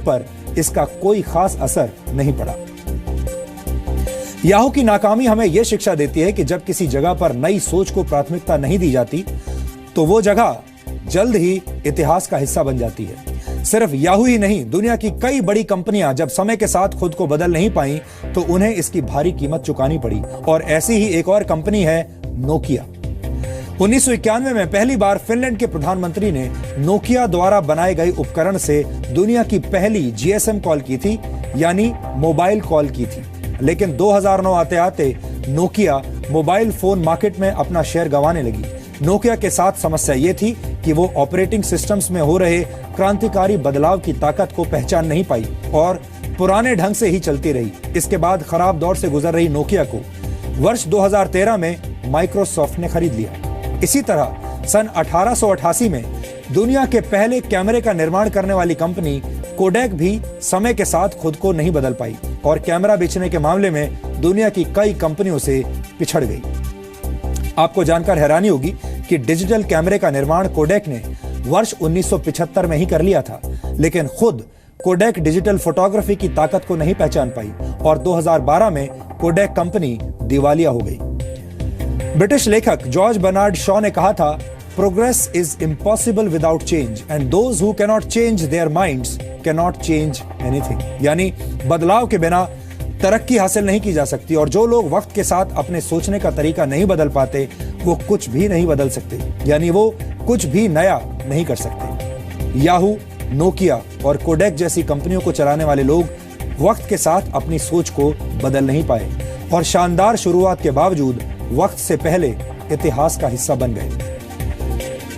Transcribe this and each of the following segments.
पर इसका कोई खास असर नहीं पड़ा। याहू की नाकामी हमें यह शिक्षा देती है कि जब किसी जगह पर नई सोच को प्राथमिकता नहीं दी जाती तो वो जगह जल्द ही इतिहास का हिस्सा बन जाती है। सिर्फ याहू ही नहीं, दुनिया की कई बड़ी कंपनियां जब समय के साथ खुद को बदल नहीं पाई तो उन्हें इसकी भारी कीमत चुकानी पड़ी। और ऐसी ही एक और कंपनी है नोकिया। 1991 में पहली बार फिनलैंड के प्रधानमंत्री ने नोकिया द्वारा बनाए गए उपकरण से दुनिया की पहली जीएसएम कॉल की थी, यानी मोबाइल कॉल की थी। लेकिन 2009 आते आते नोकिया मोबाइल फोन मार्केट में अपना शेयर गंवाने लगी। नोकिया के साथ समस्या यह थी कि वो ऑपरेटिंग सिस्टम्स में हो रहे क्रांतिकारी बदलाव की ताकत को पहचान नहीं पाई और पुराने ढंग से ही चलती रही। इसके बाद खराब दौर से गुजर रही नोकिया को वर्ष 2013 में माइक्रोसॉफ्ट ने खरीद लिया। इसी तरह सन 1888 में दुनिया के पहले कैमरे का निर्माण करने वाली कंपनी कोडैक भी समय के साथ खुद को नहीं बदल पाई और कैमरा बेचने के मामले में दुनिया की कई कंपनियों से पिछड़ गई। आपको जानकर हैरानी होगी कि डिजिटल कैमरे का निर्माण कोडैक ने वर्ष 1975 में ही कर लिया था, लेकिन खुद कोडैक डिजिटल फोटोग्राफी की ताकत को नहीं पहचान पाई और 2012 में कोडैक कंपनी दिवालिया हो गई। ब्रिटिश लेखक जॉर्ज बर्नार्ड शॉ ने कहा था, progress is impossible without change and those who cannot change their minds cannot change anything. यानी बदलाव के बिना तरक्की हासिल नहीं की जा सकती और जो लोग वक्त के साथ अपने सोचने का तरीका नहीं बदल पाते वो कुछ भी नहीं बदल सकते, यानी वो कुछ भी नया नहीं कर सकते। याहू, नोकिया और कोडैक जैसी कंपनियों को चलाने वाले लोग वक्त के साथ अपनी सोच को बदल नहीं पाए और शानदार शुरुआत के बावजूद वक्त से पहले इतिहास का हिस्सा बन गए।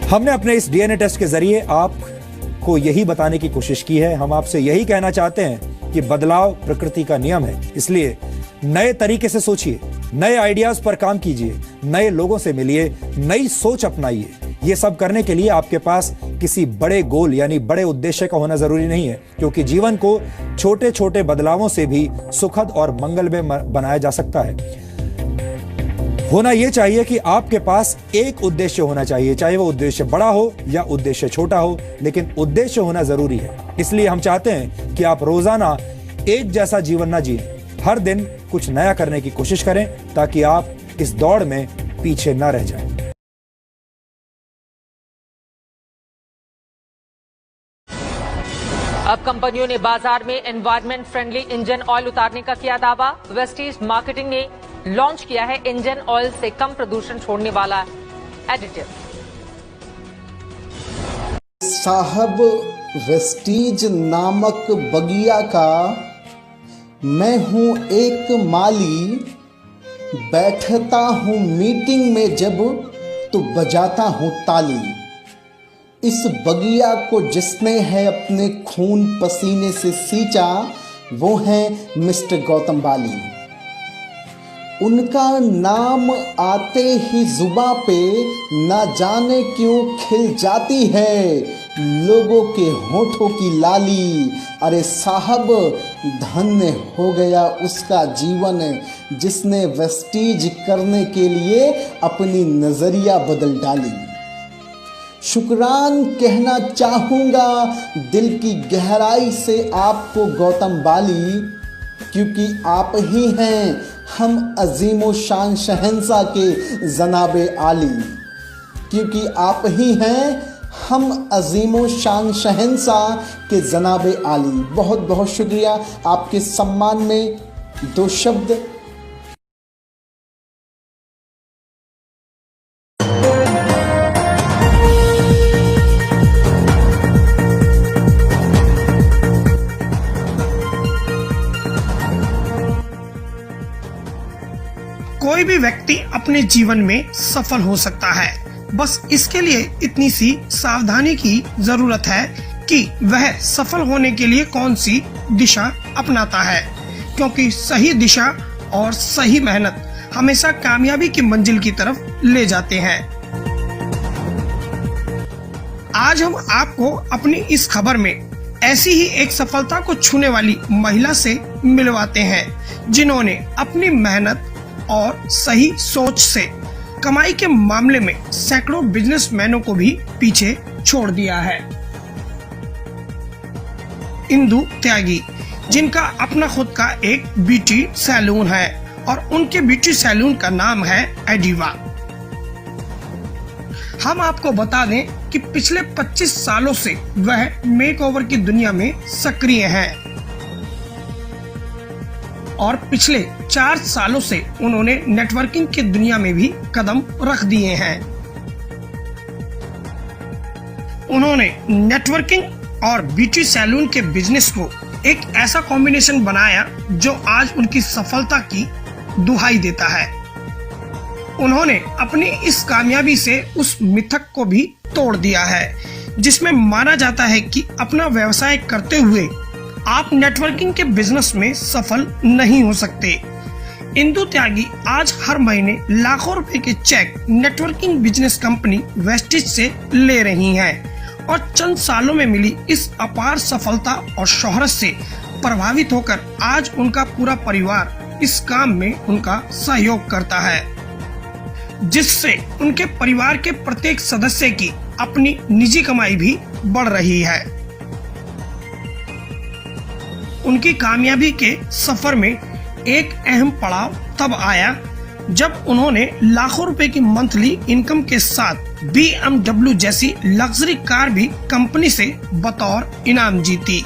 हमने अपने इस डीएनए टेस्ट के जरिए आपको यही बताने की कोशिश की है। हम आपसे यही कहना चाहते हैं कि बदलाव प्रकृति का नियम है, इसलिए नए तरीके से सोचिए, नए आइडियाज पर काम कीजिए, नए लोगों से मिलिए, नई सोच अपनाइए। ये सब करने के लिए आपके पास किसी बड़े गोल यानी बड़े उद्देश्य का होना जरूरी नहीं है, क्योंकि जीवन को छोटे छोटे बदलावों से भी सुखद और मंगलमय बनाया जा सकता है। होना यह चाहिए कि आपके पास एक उद्देश्य होना चाहिए, चाहे वो उद्देश्य बड़ा हो या उद्देश्य छोटा हो, लेकिन उद्देश्य होना जरूरी है। इसलिए हम चाहते हैं कि आप रोजाना एक जैसा जीवन ना जिएं, हर दिन कुछ नया करने की कोशिश करें ताकि आप इस दौड़ में पीछे ना रह जाएं। अब कंपनियों ने बाजार में एनवायरमेंट फ्रेंडली इंजन ऑयल उतारने का किया दावा। वेस्टीज मार्केटिंग ने लॉन्च किया है इंजन ऑयल से कम प्रदूषण छोड़ने वाला एडिटिव। साहब, वेस्टीज नामक बगिया का मैं हूं एक माली, बैठता हूं मीटिंग में जब तो बजाता हूं ताली। इस बगिया को जिसने है अपने खून पसीने से सींचा वो है मिस्टर गौतम बाली। उनका नाम आते ही जुबां पे ना जाने क्यों खिल जाती है लोगों के होठों की लाली। अरे साहब, धन्य हो गया उसका जीवन जिसने वेस्टीज करने के लिए अपनी नजरिया बदल डाली। शुक्रान कहना चाहूँगा दिल की गहराई से आपको गौतम बाली, क्योंकि आप ही हैं हम अजीमो शान शहंशाह के जनाबे आली। क्योंकि आप ही हैं हम अजीमो शान शहंशाह के जनाबे आली। बहुत बहुत शुक्रिया। आपके सम्मान में दो शब्द। कोई भी व्यक्ति अपने जीवन में सफल हो सकता है, बस इसके लिए इतनी सी सावधानी की जरूरत है कि वह सफल होने के लिए कौन सी दिशा अपनाता है, क्योंकि सही दिशा और सही मेहनत हमेशा कामयाबी की मंजिल की तरफ ले जाते हैं। आज हम आपको अपनी इस खबर में ऐसी ही एक सफलता को छूने वाली महिला से मिलवाते हैं, जिन्होंने अपनी मेहनत और सही सोच से कमाई के मामले में सैकड़ों बिजनेसमैनों को भी पीछे छोड़ दिया है। इंदु त्यागी, जिनका अपना खुद का एक ब्यूटी सैलून है और उनके ब्यूटी सैलून का नाम है एडिवा। हम आपको बता दें कि पिछले 25 सालों से वह मेकओवर की दुनिया में सक्रिय हैं और पिछले 4 सालों से उन्होंने नेटवर्किंग की दुनिया में भी कदम रख दिए हैं। उन्होंने नेटवर्किंग और ब्यूटी सैलून के बिजनेस को एक ऐसा कॉम्बिनेशन बनाया जो आज उनकी सफलता की दुहाई देता है। उन्होंने अपनी इस कामयाबी से उस मिथक को भी तोड़ दिया है जिसमें माना जाता है कि अपना व्यवसाय करते हुए आप नेटवर्किंग के बिजनेस में सफल नहीं हो सकते। इंदु त्यागी आज हर महीने लाखों रुपए के cheque networking business company Vestige से ले रही हैं और चंद सालों में मिली इस अपार सफलता और शोहरत से प्रभावित होकर आज उनका पूरा परिवार इस काम में उनका सहयोग करता है, जिससे उनके परिवार के प्रत्येक सदस्य की अपनी निजी कमाई भी बढ़ रही है। उनकी कामयाबी के सफर में एक अहम पड़ाव तब आया जब उन्होंने लाखों रुपए की मंथली इनकम के साथ BMW जैसी लग्जरी कार भी कंपनी से बतौर इनाम जीती।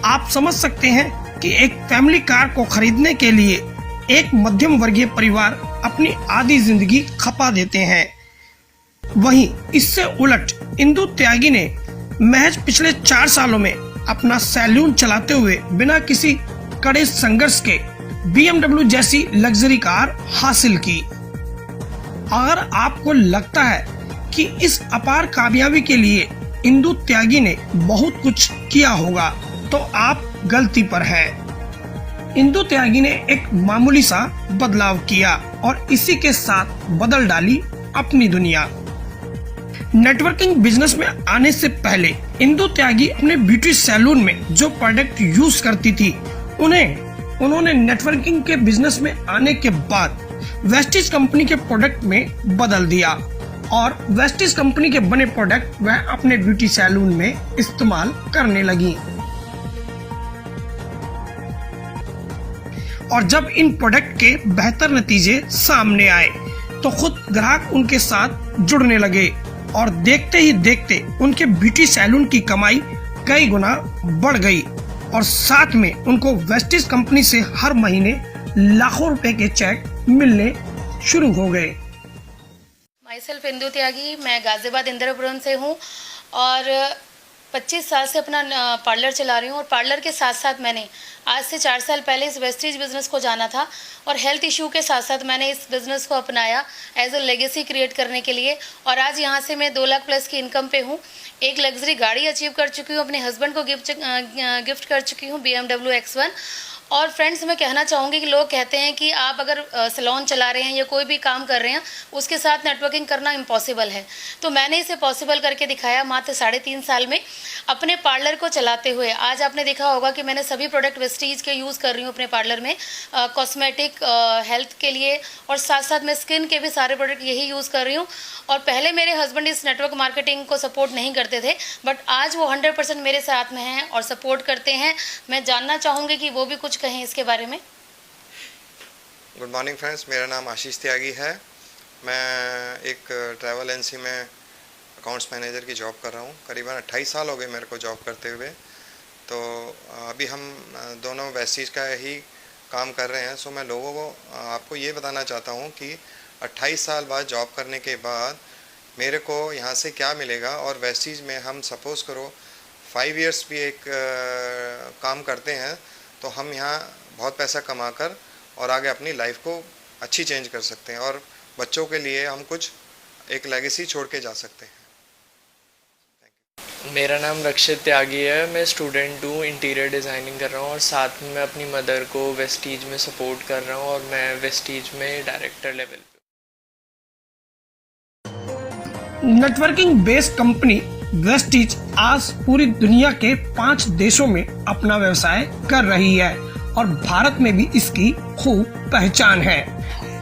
आप समझ सकते हैं कि एक फैमिली कार को खरीदने के लिए एक मध्यम वर्गीय परिवार अपनी आधी जिंदगी खपा देते हैं। वहीं इससे उलट इंदु त्यागी ने महज पिछले 4 सालों में अपना सैलून चलाते हुए बिना किसी कड़े संघर्ष के BMW जैसी लग्जरी कार हासिल की। अगर आपको लगता है कि इस अपार कामयाबी के लिए इंदु त्यागी ने बहुत कुछ किया होगा तो आप गलती पर हैं। इंदु त्यागी ने एक मामूली सा बदलाव किया और इसी के साथ बदल डाली अपनी दुनिया। नेटवर्किंग बिजनेस में आने से पहले इंदु त्यागी अपने ब्यूटी सैलून में जो प्रोडक्ट यूज करती थी उन्होंने नेटवर्किंग के बिजनेस में आने के बाद वेस्टिज कंपनी के प्रोडक्ट में बदल दिया और वेस्टिज कंपनी के बने प्रोडक्ट वह अपने ब्यूटी सैलून में इस्तेमाल करने लगी। और जब इन प्रोडक्ट के बेहतर नतीजे सामने आए तो खुद ग्राहक उनके साथ जुड़ने लगे और देखते ही देखते उनके ब्यूटी सैलून की कमाई कई गुना बढ़ गई और साथ में उनको वेस्टिज कंपनी से हर महीने लाखों रुपए के चेक मिलने शुरू हो गए। माई सेल्फ इंदु त्यागी, मैं गाजियाबाद इंदिरापुरम से हूँ और 25 साल से अपना पार्लर चला रही हूँ और पार्लर के साथ साथ मैंने आज से 4 साल पहले इस वेस्टिज बिज़नेस को जाना था और हेल्थ इशू के साथ साथ मैंने इस बिज़नेस को अपनाया एज अ लेगेसी क्रिएट करने के लिए और आज यहाँ से मैं 2 लाख प्लस की इनकम पे हूँ। एक लग्जरी गाड़ी अचीव कर चुकी हूँ, अपने हस्बैंड को गिफ्ट कर चुकी हूँ BMW X1। और फ्रेंड्स, मैं कहना चाहूँगी कि लोग कहते हैं कि आप अगर सैलून चला रहे हैं या कोई भी काम कर रहे हैं उसके साथ नेटवर्किंग करना इम्पॉसिबल है, तो मैंने इसे पॉसिबल करके दिखाया मात्र 3.5 साल में अपने पार्लर को चलाते हुए। आज आपने देखा होगा कि मैंने सभी प्रोडक्ट वेस्टीज के यूज़ कर रही हूँ अपने पार्लर में, कॉस्मेटिक, हेल्थ के लिए और साथ साथ मैं स्किन के भी सारे प्रोडक्ट यही यूज़ कर रही हूँ। और पहले मेरे हस्बैंड इस नेटवर्क मार्केटिंग को सपोर्ट नहीं करते थे, बट आज वो 100% मेरे साथ में हैं और सपोर्ट करते हैं। मैं जानना चाहूँगी कि वो भी कुछ कहें इसके बारे में। गुड मॉर्निंग फ्रेंड्स, मेरा नाम आशीष त्यागी है। मैं एक ट्रैवल एजेंसी में अकाउंट्स मैनेजर की जॉब कर रहा हूँ। करीबन 28 साल हो गए मेरे को जॉब करते हुए। तो अभी हम दोनों वेस्टीज का ही काम कर रहे हैं। सो मैं लोगों को आपको ये बताना चाहता हूँ कि 28 साल बाद जॉब करने के बाद मेरे को यहाँ से क्या मिलेगा। और वेस्टीज में हम सपोज़ करो 5 इयर्स भी एक काम करते हैं तो हम यहाँ बहुत पैसा कमाकर और आगे अपनी लाइफ को अच्छी चेंज कर सकते हैं और बच्चों के लिए हम कुछ एक लेगेसी छोड़ के जा सकते हैं। मेरा नाम रक्षित त्यागी है। मैं स्टूडेंट हूँ, इंटीरियर डिज़ाइनिंग कर रहा हूँ और साथ में अपनी मदर को वेस्टीज में सपोर्ट कर रहा हूँ और मैं वेस्टीज में डायरेक्टर लेवल पे। नेटवर्किंग बेस्ड कंपनी वेस्टीज आज पूरी दुनिया के 5 देशों में अपना व्यवसाय कर रही है और भारत में भी इसकी खूब पहचान है।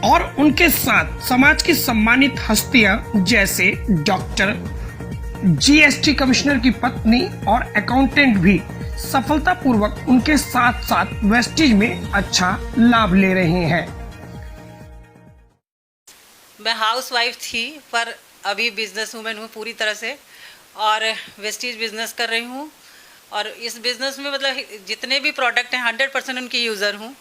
और उनके साथ समाज की सम्मानित हस्तियां जैसे डॉक्टर, जीएसटी कमिश्नर की पत्नी और अकाउंटेंट भी सफलतापूर्वक उनके साथ साथ वेस्टीज में अच्छा लाभ ले रहे हैं। मैं हाउसवाइफ थी पर अभी बिजनेस वूमेन हूँ पूरी तरह से, और वेस्टीज बिजनेस कर रही हूँ। और इस बिज़नेस में मतलब जितने भी प्रोडक्ट हैं 100% उनकी यूज़र हूँ।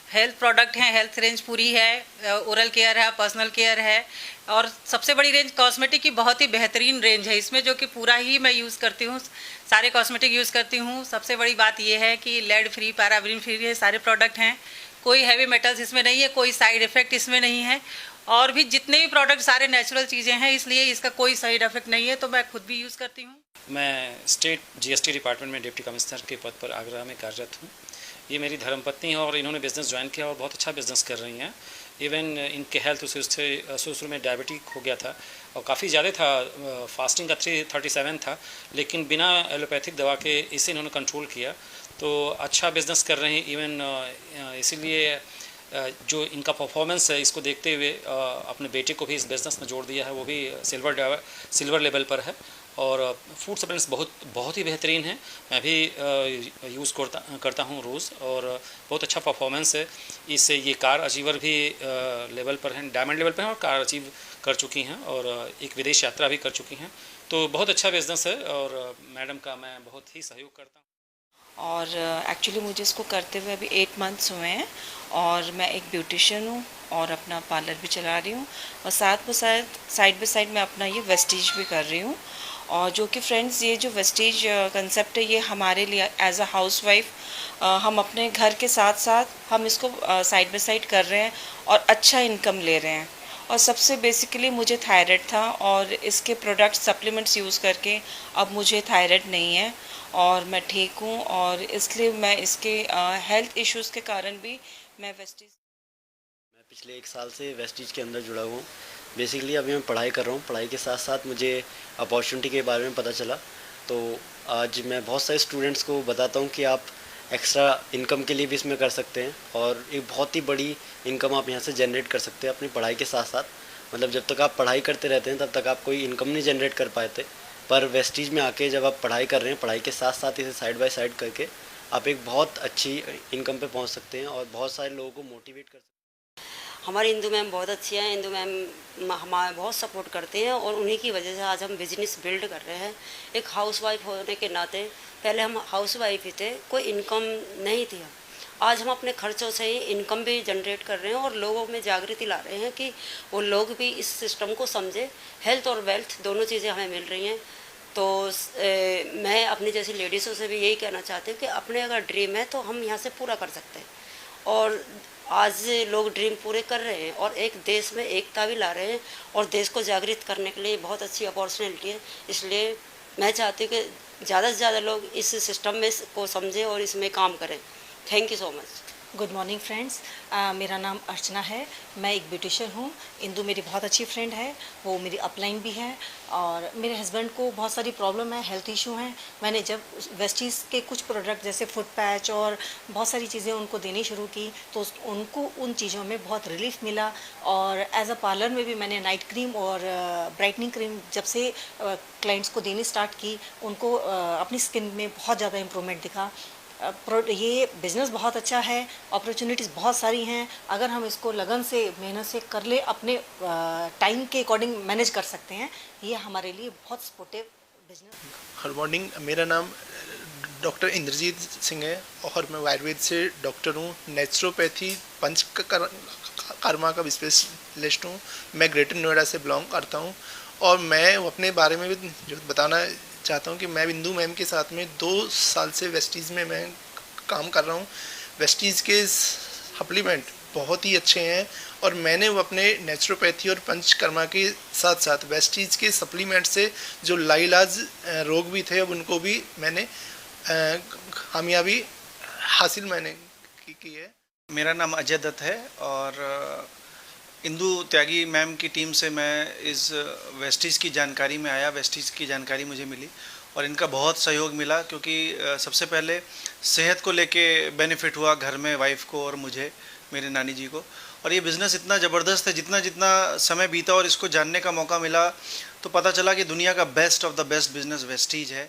हेल्थ प्रोडक्ट हैं, हेल्थ रेंज पूरी है, ओरल केयर है, पर्सनल केयर है, और सबसे बड़ी रेंज कॉस्मेटिक की बहुत ही बेहतरीन रेंज है इसमें, जो कि पूरा ही मैं यूज़ करती हूँ, सारे कॉस्मेटिक यूज़ करती हूँ। सबसे बड़ी बात यह है कि लेड फ्री, पैराबेन फ्री है सारे प्रोडक्ट हैं, कोई हैवी मेटल्स इसमें नहीं है, कोई साइड इफ़ेक्ट इसमें नहीं है, और भी जितने भी प्रोडक्ट सारे नेचुरल चीज़ें हैं, इसलिए इसका कोई साइड इफेक्ट नहीं है, तो मैं खुद भी यूज़ करती हूँ। मैं स्टेट जीएसटी डिपार्टमेंट में डिप्टी कमिश्नर के पद पर आगरा में कार्यरत हूँ। ये मेरी धर्मपत्नी है और इन्होंने बिज़नेस ज्वाइन किया और बहुत अच्छा बिज़नेस कर रही हैं। इवन इनके हेल्थ इश्यूज से शुरू में डायबिटिक हो गया था और काफ़ी ज़्यादा था, फास्टिंग का 337 था, लेकिन बिना एलोपैथिक दवा के इसे इन्होंने कंट्रोल किया, तो अच्छा बिज़नेस कर रहे हैं। इवन इसीलिए जो इनका परफॉर्मेंस है इसको देखते हुए अपने बेटे को भी इस बिज़नेस में जोड़ दिया है, वो भी सिल्वर लेवल पर है। और फूड सप्लीमेंट्स बहुत ही बेहतरीन है, मैं भी यूज़ करता हूँ रोज़, और बहुत अच्छा परफॉर्मेंस है इससे। ये कार अचीवर भी लेवल पर हैं, डायमंड लेवल पर हैं, और कार अचीव कर चुकी हैं, और एक विदेश यात्रा भी कर चुकी हैं। तो बहुत अच्छा बिज़नेस है, और मैडम का मैं बहुत ही सहयोग करता हूँ। और एक्चुअली मुझे इसको करते हुए अभी 8 मंथ्स हुए हैं, और मैं एक ब्यूटिशियन हूँ और अपना पार्लर भी चला रही हूँ, और साथ में साइड बाय साइड मैं अपना ये वेस्टीज भी कर रही हूँ। और जो कि फ्रेंड्स, ये जो वेस्टीज कंसेप्ट है ये हमारे लिए एज अ हाउसवाइफ हम अपने घर के साथ साथ हम इसको साइड बाय साइड कर रहे हैं और अच्छा इनकम ले रहे हैं। और सबसे बेसिकली मुझे थायराइड था, और इसके प्रोडक्ट सप्लीमेंट्स यूज़ करके अब मुझे थायराइड नहीं है और मैं ठीक हूँ, और इसलिए मैं इसके हेल्थ इश्यूज़ के कारण भी मैं पिछले 1 साल से वेस्टीज के अंदर जुड़ा हुआ हूँ। बेसिकली अभी मैं पढ़ाई कर रहा हूँ, पढ़ाई के साथ साथ मुझे अपॉर्चुनिटी के बारे में पता चला, तो आज मैं बहुत सारे स्टूडेंट्स को बताता हूँ कि आप एक्स्ट्रा इनकम के लिए भी इसमें कर सकते हैं, और एक बहुत ही बड़ी इनकम आप यहाँ से जनरेट कर सकते हैं अपनी पढ़ाई के साथ साथ। मतलब जब तक आप पढ़ाई करते रहते हैं तब तक आप कोई इनकम नहीं जनरेट कर पाते, पर वेस्टीज में आके जब आप पढ़ाई कर रहे हैं, पढ़ाई के साथ साथ इसे साइड बाय साइड करके आप एक बहुत अच्छी इनकम पे पहुंच सकते हैं और बहुत सारे लोगों को मोटिवेट कर सकते हैं। हमारी इंदू मैम बहुत अच्छी है, इंदू मैम हमारे बहुत सपोर्ट करते हैं, और उन्हीं की वजह से आज हम बिजनेस बिल्ड कर रहे हैं। एक हाउसवाइफ होने के नाते, पहले हम हाउसवाइफ ही थे, कोई इनकम नहीं थी, आज हम अपने खर्चों से ही इनकम भी जनरेट कर रहे हैं और लोगों में जागृति ला रहे हैं कि वो लोग भी इस सिस्टम को समझे। हेल्थ और वेल्थ दोनों चीज़ें हमें मिल रही हैं, तो मैं अपनी जैसी लेडीज़ों से भी यही कहना चाहती हूँ कि अपने अगर ड्रीम है तो हम यहाँ से पूरा कर सकते हैं, और आज लोग ड्रीम पूरे कर रहे हैं और एक देश में एकता भी ला रहे हैं, और देश को जागृत करने के लिए बहुत अच्छी अपॉर्चुनिटी है। इसलिए मैं चाहती हूँ कि ज़्यादा से ज़्यादा लोग इस सिस्टम में को समझें और इसमें काम करें। Thank you so much. Good morning friends, मेरा नाम अर्चना है, मैं एक ब्यूटिशियन हूँ। इंदू मेरी बहुत अच्छी फ्रेंड है, वो मेरी अपलाइन भी है, और मेरे हस्बैंड को बहुत सारी प्रॉब्लम है, हेल्थ इशू हैं। मैंने जब वेस्टीज के कुछ प्रोडक्ट जैसे फुट पैच और बहुत सारी चीज़ें उनको देनी शुरू की, तो उनको उन चीज़ों में बहुत रिलीफ मिला। और एज अ पार्लर में भी मैंने नाइट क्रीम और ब्राइटनिंग क्रीम जब से क्लाइंट्स को देनी स्टार्ट की, उनको अपनी स्किन में बहुत ज़्यादा इम्प्रूवमेंट दिखा। ये बिज़नेस बहुत अच्छा है, अपॉर्चुनिटीज़ बहुत सारी हैं, अगर हम इसको लगन से मेहनत से कर ले, अपने टाइम के अकॉर्डिंग मैनेज कर सकते हैं, ये हमारे लिए बहुत सपोर्टिव बिजनेस। गुड मॉर्निंग, मेरा नाम डॉक्टर इंद्रजीत सिंह है और मैं आयुर्वेद से डॉक्टर हूँ, नेचुरोपैथी पंचकर्मा का स्पेशलिस्ट हूँ। मैं ग्रेटर नोएडा से बिलोंग करता हूँ, और मैं अपने बारे में भी जो बताना चाहता हूँ कि मैं इंदू मैम के साथ में 2 साल से वेस्टीज़ में मैं काम कर रहा हूँ। वेस्टीज़ के सप्लीमेंट बहुत ही अच्छे हैं, और मैंने वो अपने नेचुरोपैथी और पंचकर्मा के साथ साथ वेस्टीज़ के सप्लीमेंट से जो लाइलाज रोग भी थे, अब उनको भी मैंने कामयाबी हासिल मैंने की है। मेरा नाम अजय दत्त है, और इंदू त्यागी मैम की टीम से मैं इस वेस्टीज़ की जानकारी में आया। वेस्टीज़ की जानकारी मुझे मिली और इनका बहुत सहयोग मिला, क्योंकि सबसे पहले सेहत को लेके बेनिफिट हुआ घर में वाइफ को और मुझे, मेरे नानी जी को। और ये बिज़नेस इतना ज़बरदस्त है, जितना जितना समय बीता और इसको जानने का मौका मिला, तो पता चला कि दुनिया का best of the best business Vestige है।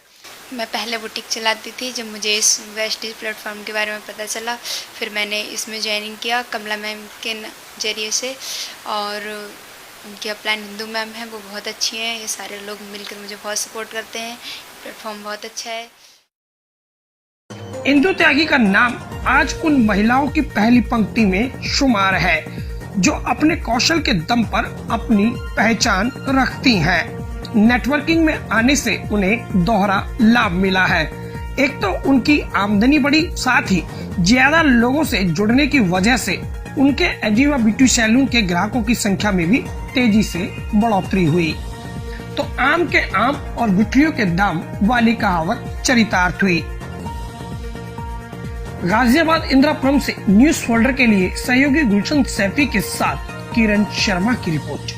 मैं पहले बुटीक चलाती थी। जब मुझे इस वेस्टीज प्लेटफॉर्म के बारे में पता चला, फिर मैंने इसमें ज्वाइनिंग किया कमला मैम के जरिए से, और उनकी अपलाइन हिंदू मैम है, वो बहुत अच्छी हैं। ये सारे लोग मिलकर मुझे बहुत सपोर्ट करते हैं। प्लेटफॉर्म बहुत अच्छा है। इंदु त्यागी का नाम आज उन महिलाओं की पहली पंक्ति में शुमार है जो अपने कौशल के दम पर अपनी पहचान रखती हैं। नेटवर्किंग में आने से उन्हें दोहरा लाभ मिला है। एक तो उनकी आमदनी बढ़ी, साथ ही ज्यादा लोगों से जुड़ने की वजह से उनके अजीवा ब्यूटी सैलून के ग्राहकों की संख्या में भी तेजी से बढ़ोतरी हुई। तो आम के आम और गुठलियों के दाम वाली कहावत चरितार्थ हुई। गाजियाबाद इंदिरापुरम से न्यूज फोल्डर के लिए सहयोगी गुलशन सैफी के साथ किरण शर्मा की रिपोर्ट।